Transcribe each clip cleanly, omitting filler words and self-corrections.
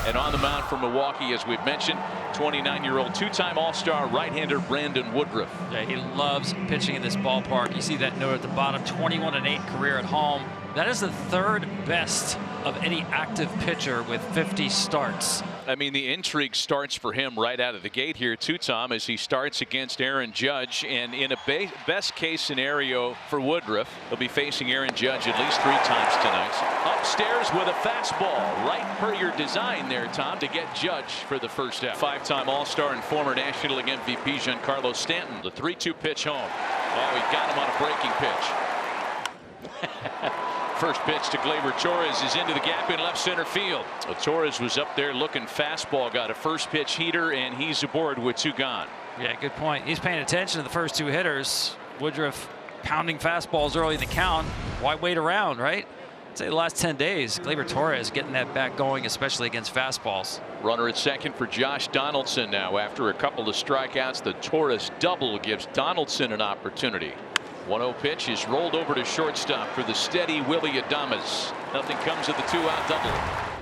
And on the mound for Milwaukee, as we've mentioned, 29-year-old two-time All-Star right-hander Brandon Woodruff. Yeah, he loves pitching in this ballpark. You see that note at the bottom, 21-8 career at home. That is the third best of any active pitcher with 50 starts. I mean, the intrigue starts for him right out of the gate here, too, Tom, as he starts against Aaron Judge. And in a best-case scenario for Woodruff, he'll be facing Aaron Judge at least 3 times tonight. Upstairs with a fastball, right per your design there, Tom, to get Judge for the first out. 5-time All-Star and former National League MVP Giancarlo Stanton. The 3-2 pitch home. Oh, he got him on a breaking pitch. First pitch to Gleyber Torres is into the gap in left center field. Well, Torres was up there looking fastball, got a first pitch heater, and he's aboard with 2 gone. Yeah, good point. He's paying attention to the first 2 hitters. Woodruff pounding fastballs early in the count. Why wait around, right? I'd say the last 10 days, Gleyber Torres getting that bat going, especially against fastballs. Runner at second for Josh Donaldson now. After a couple of strikeouts, the Torres double gives Donaldson an opportunity. 1-0 pitch is rolled over to shortstop for the steady Willy Adames. Nothing comes of the 2-out double.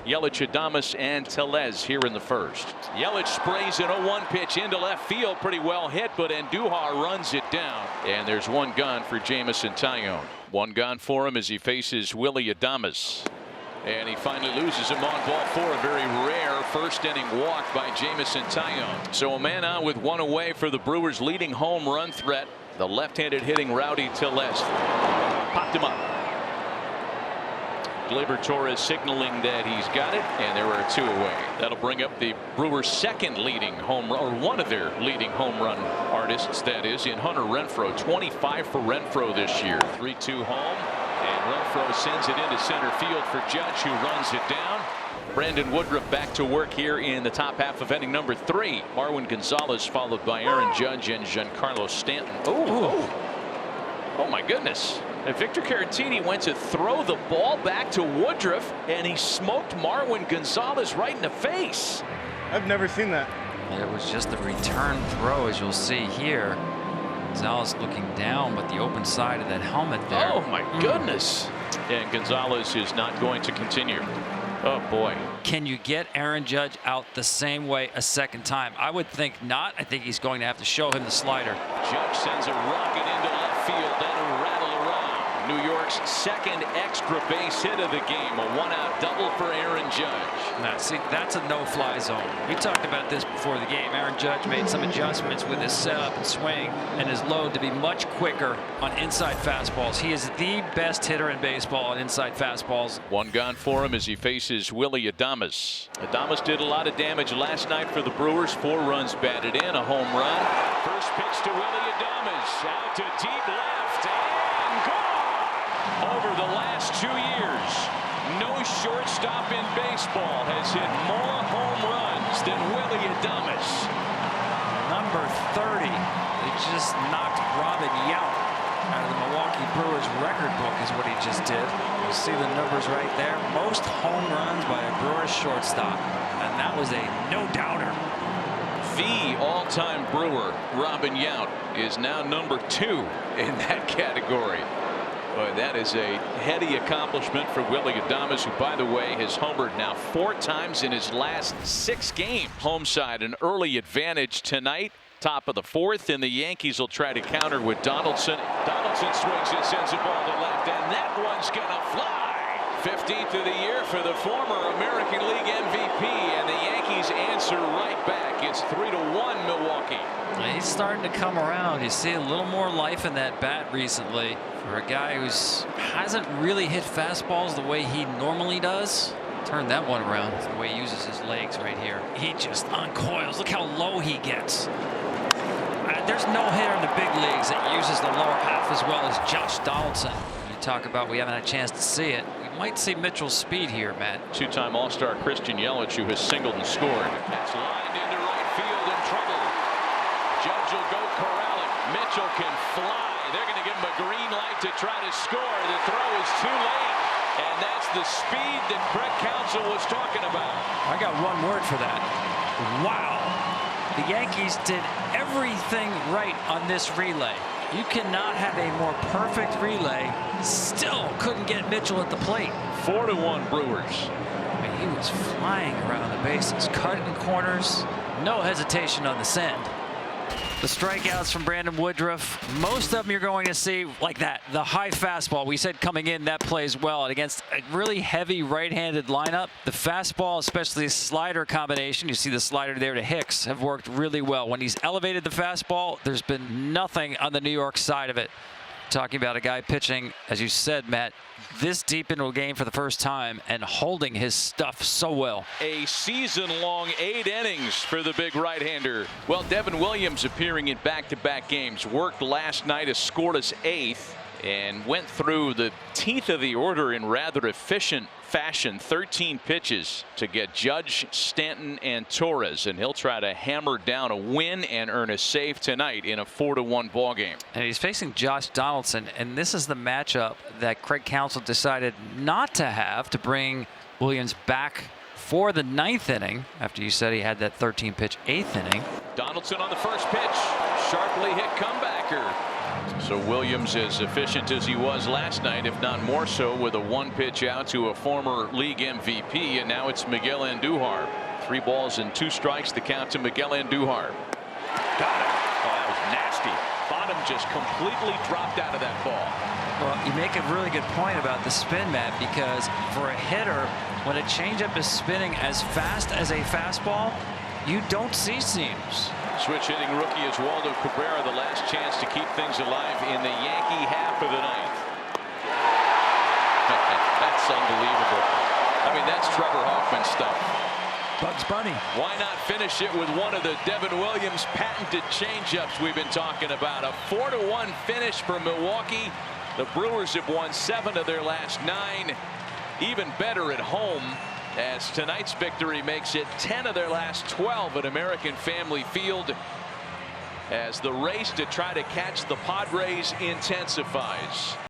Yelich, Adames, and Tellez here in the first. Yelich sprays an 0-1 pitch into left field. Pretty well hit, but Andujar runs it down. And there's 1 gone for Jameson Taillon. 1 gone for him as he faces Willy Adames. And he finally loses him on ball 4. A very rare first inning walk by Jameson Taillon. So a man out with 1 away for the Brewers' leading home run threat. The left-handed hitting Rowdy Tellez. Popped him up. Gleyber Torres signaling that he's got it, and there are 2 away. That'll bring up the Brewers' second leading home run, or one of their leading home run artists, that is, in Hunter Renfroe. 25 for Renfroe this year. 3-2 home, and Renfroe sends it into center field for Judge, who runs it down. Brandon Woodruff back to work here in the top half of inning number 3. Marwin Gonzalez followed by Aaron Judge and Giancarlo Stanton. Oh my goodness. And Victor Caratini went to throw the ball back to Woodruff, and he smoked Marwin Gonzalez right in the face. I've never seen that. It was just a return throw, as you'll see here. Gonzalez looking down, but the open side of that helmet there. Oh my goodness. And Gonzalez is not going to continue. Oh boy. Can you get Aaron Judge out the same way a second time? I would think not. I think he's going to have to show him the slider. Judge sends a rocket into left field. That'll rattle around. New York's second extra base hit of the game. A 1-out double for Aaron Judge. Now, see, that's a no-fly zone. We talked about this before the game. Aaron Judge made some adjustments with his setup and swing and his load to be much quicker on inside fastballs. He is the best hitter in baseball on inside fastballs. 1 gone for him as he faces Willy Adames. Adames did a lot of damage last night for the Brewers. 4 runs batted in, a home run. First pitch to Willy Adames. Out to deep left and gone. Over the last 2 years, no shortstop in baseball has hit more home runs than Willy Adames. Number 30. They just knocked Robin Yount out of the Milwaukee Brewers record book is what he just did. You'll see the numbers right there. Most home runs by a Brewers shortstop. And that was a no-doubter. The all-time Brewer, Robin Yount, is now number 2 in that category. Boy, that is a heady accomplishment for Willy Adames, who, by the way, has homered now 4 times in his last 6 games. Home side, an early advantage tonight. Top of the 4th, and the Yankees will try to counter with Donaldson. Donaldson swings and sends a ball to left, and that one's gonna fly. 15th of the year for the former American League MVP, and the Yankees answer right back. It's 3-1 Milwaukee. He's starting to come around. You see a little more life in that bat recently for a guy who hasn't really hit fastballs the way he normally does. Turn that one around. That's the way he uses his legs right here. He just uncoils. Look how low he gets. There's no hitter in the big leagues that uses the lower half as well as Josh Donaldson. You talk about we haven't had a chance to see it. We might see Mitchell's speed here, Matt. 2-time All-Star Christian Yelich, who has singled and scored. That's lined into right field in trouble. Judge will go corral it. Mitchell can fly. They're going to give him a green light to try to score. The throw is too late. And that's the speed that Craig Counsell was talking about. I got one word for that. Wow. The Yankees did everything right on this relay. You cannot have a more perfect relay. Still couldn't get Mitchell at the plate. 4-1 Brewers. I mean, he was flying around the bases, cutting corners, no hesitation on the send. The strikeouts from Brandon Woodruff, most of them you're going to see like that. The high fastball, we said coming in, that plays well. And against a really heavy right-handed lineup, the fastball, especially the slider combination, you see the slider there to Hicks, have worked really well. When he's elevated the fastball, there's been nothing on the New York side of it. Talking about a guy pitching, as you said, Matt, this deep into a game for the first time and holding his stuff so well. A season-long 8 innings for the big right-hander. Well, Devin Williams appearing in back-to-back games. Worked last night, a scoreless 8th, and went through the teeth of the order in rather efficient fashion. 13 pitches to get Judge, Stanton, and Torres, and he'll try to hammer down a win and earn a save tonight in a 4-1 ball game. And he's facing Josh Donaldson, and this is the matchup that Craig Counsell decided not to have to bring Williams back for the 9th inning after you said he had that 13-pitch 8th inning. Donaldson on the first pitch, sharply hit comebacker. So Williams, as efficient as he was last night, if not more so, with a 1-pitch out to a former league MVP, and now it's Miguel Andujar. 3 balls and 2 strikes, the count to Miguel Andujar. Got it. Oh, that was nasty. Bottom just completely dropped out of that ball. Well, you make a really good point about the spin, Matt, because for a hitter, when a changeup is spinning as fast as a fastball, you don't see seams. Switch hitting rookie is Waldo Cabrera, the last chance to keep things alive in the Yankee half of the 9th. That's unbelievable. I mean, that's Trevor Hoffman stuff. Bugs Bunny. Why not finish it with one of the Devin Williams patented changeups we've been talking about? A 4-1 finish for Milwaukee. The Brewers have won 7 of their last 9. Even better at home, as tonight's victory makes it 10 of their last 12 at American Family Field, as the race to try to catch the Padres intensifies.